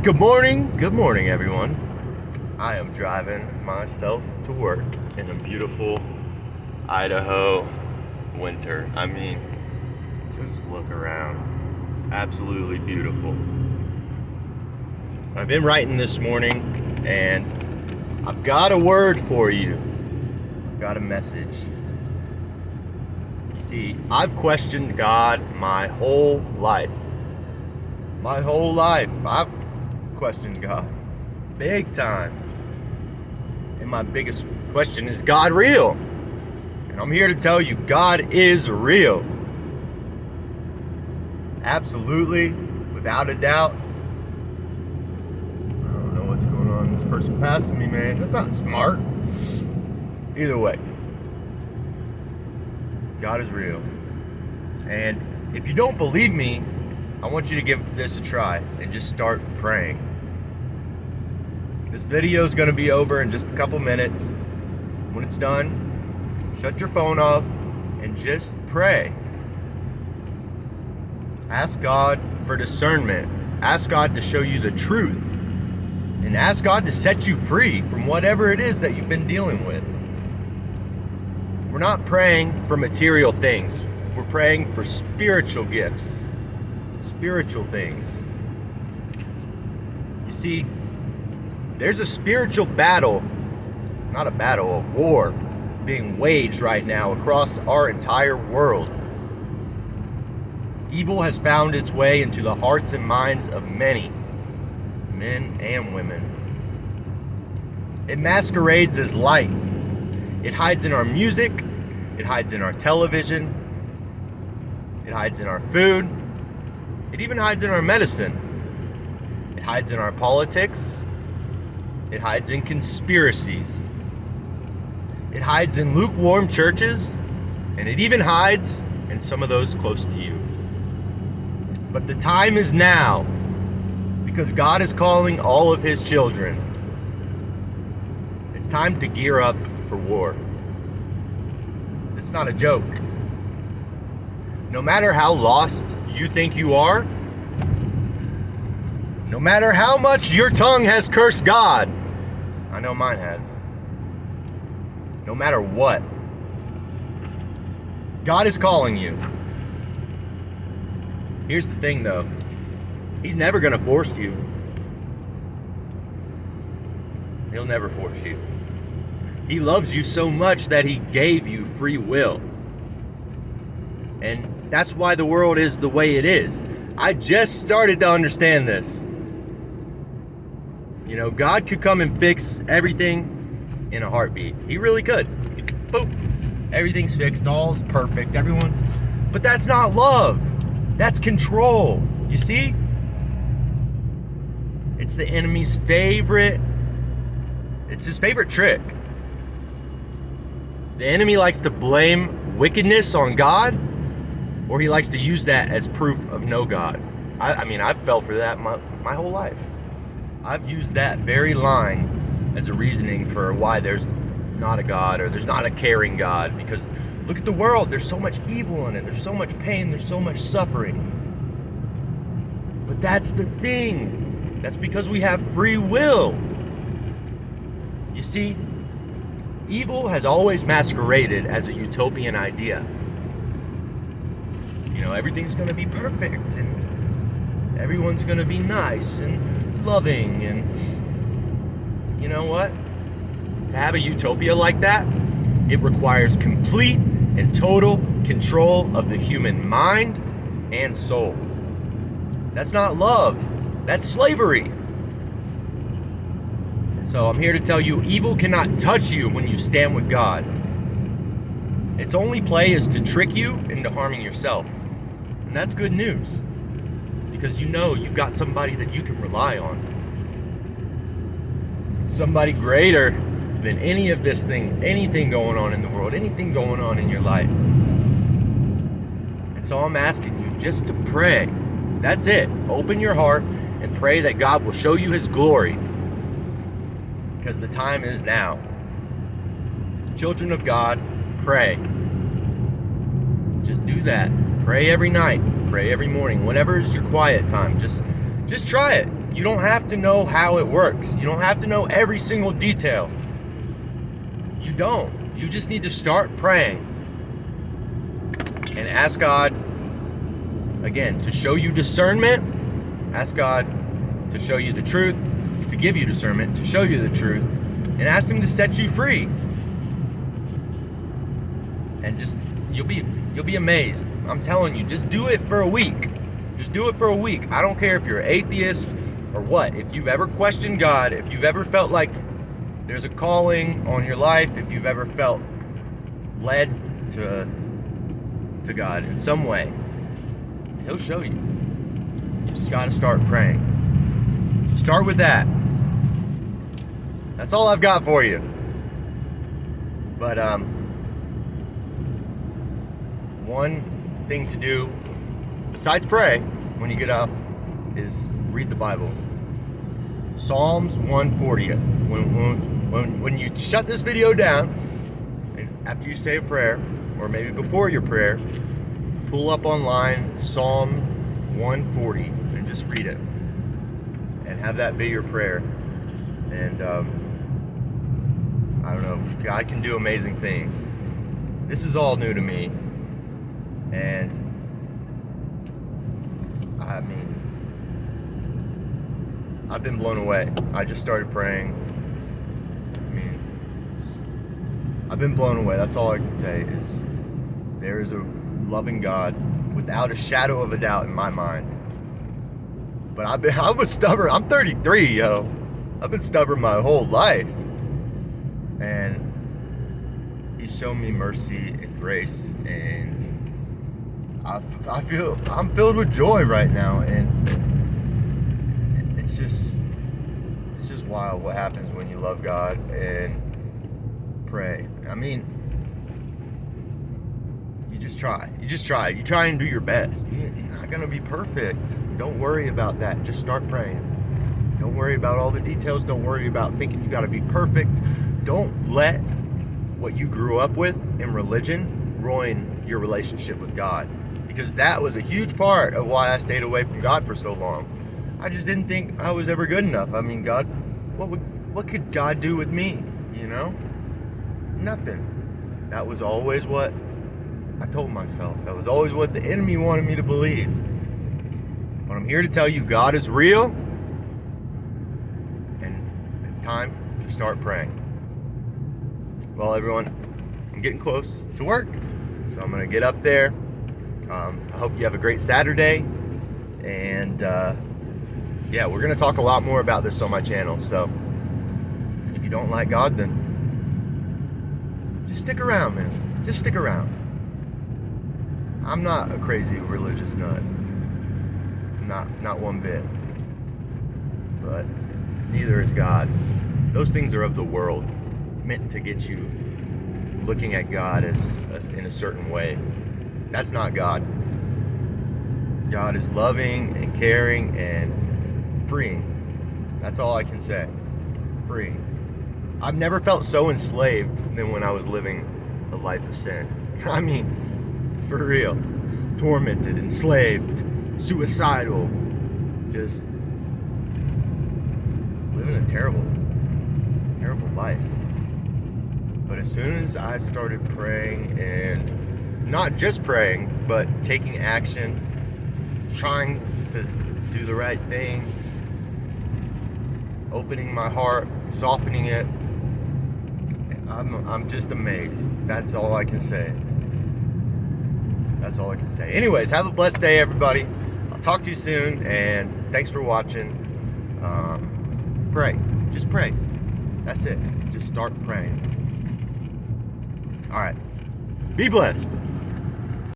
Good morning everyone. I am driving myself to work in a beautiful Idaho winter. I mean, just look around. Absolutely beautiful. I've been writing this morning and I've got a word for you. I've got a message. You see, I've questioned God my whole life. I've questioned God big time. And my biggest question is, God real? And I'm here to tell you, God is real. Absolutely, without a doubt. I don't know what's going on. This person passing me, man. That's not smart. Either way, God is real. And if you don't believe me, I want you to give this a try and just start praying. This video is going to be over in just a couple minutes. When it's done, shut your phone off and just pray. Ask God for discernment. Ask God to show you the truth. And ask God to set you free from whatever it is that you've been dealing with. We're not praying for material things. We're praying for spiritual gifts. Spiritual things. You see, there's a spiritual battle, not a battle, a war being waged right now across our entire world. Evil has found its way into the hearts and minds of many, men and women. It masquerades as light. It hides in our music. It hides in our television. It hides in our food. It even hides in our medicine. It hides in our politics. It hides in conspiracies. It hides in lukewarm churches. And it even hides in some of those close to you. But the time is now, because God is calling all of His children. It's time to gear up for war. It's not a joke. No matter how lost you think you are, no matter how much your tongue has cursed God, I know mine has, no matter what, God is calling you. Here's the thing though, He's never going to force you. He'll never force you. He loves you so much that He gave you free will. And that's why the world is the way it is. I just started to understand this. You know, God could come and fix everything in a heartbeat. He really could. Boop. Everything's fixed. All's perfect. Everyone's... But that's not love. That's control. You see? It's the enemy's favorite... It's his favorite trick. The enemy likes to blame wickedness on God, or he likes to use that as proof of no God. I mean, I've fell for that my whole life. I've used that very line as a reasoning for why there's not a God, or there's not a caring God, because look at the world, there's so much evil in it, there's so much pain, there's so much suffering. But that's the thing. That's because we have free will. You see, evil has always masqueraded as a utopian idea. You know, everything's going to be perfect and everyone's going to be nice and loving, and you know what? To have a utopia like that, it requires complete and total control of the human mind and soul. That's not love. That's slavery. So I'm here to tell you, evil cannot touch you when you stand with God. Its only play is to trick you into harming yourself. And that's good news, because you know you've got somebody that you can rely on. Somebody greater than any of this thing, anything going on in the world, anything going on in your life. And so I'm asking you just to pray. That's it. Open your heart and pray that God will show you His glory, because the time is now. Children of God, pray. Just do that. Pray every night. Pray every morning. Whenever is your quiet time, just try it. You don't have to know how it works. You don't have to know every single detail. You don't. You just need to start praying and ask God, again, to show you discernment. Ask God to show you the truth, to give you discernment, to show you the truth, and ask Him to set you free. And just, you'll be amazed. I'm telling you, just do it for a week. Just do it for a week. I don't care if you're an atheist or what. If you've ever questioned God, if you've ever felt like there's a calling on your life, if you've ever felt led to God in some way, He'll show you. You just got to start praying. So start with that. That's all I've got for you. But one thing to do besides pray when you get off is read the Bible. Psalms 140. When you shut this video down, and after you say a prayer, or maybe before your prayer, pull up online Psalm 140 and just read it. And have that be your prayer. And I don't know, God can do amazing things. This is all new to me. And I mean, I've been blown away. I just started praying. I mean, I've been blown away. That's all I can say is there is a loving God without a shadow of a doubt in my mind. But I was stubborn. I'm 33, yo. I've been stubborn my whole life. And He's shown me mercy and grace, and I feel I'm filled with joy right now, and it's just wild what happens when you love God and pray. I mean, you try and do your best. You're not gonna be perfect. Don't worry about that. Just start praying. Don't worry about all the details. Don't worry about thinking you gotta be perfect. Don't let what you grew up with in religion ruin your relationship with God, because that was a huge part of why I stayed away from God for so long. I just didn't think I was ever good enough. I mean, God, what could God do with me? You know? Nothing. That was always what I told myself. That was always what the enemy wanted me to believe. But I'm here to tell you God is real, and it's time to start praying. Well, everyone, I'm getting close to work, so I'm going to get up there. I hope you have a great Saturday, and yeah, we're going to talk a lot more about this on my channel, so if you don't like God, then just stick around, man. Just stick around. I'm not a crazy religious nut. Not one bit. But neither is God. Those things are of the world, meant to get you looking at God as in a certain way. That's not God. God is loving and caring and freeing. That's all I can say. Freeing. I've never felt so enslaved than when I was living a life of sin. I mean, for real. Tormented, enslaved, suicidal, just living a terrible life. But as soon as I started praying, and not just praying, but taking action, trying to do the right thing, opening my heart, softening it, I'm just amazed. That's all I can say. That's all I can say. Anyways, have a blessed day, everybody. I'll talk to you soon, and thanks for watching. Pray. Just pray. That's it. Just start praying. All right. Be blessed.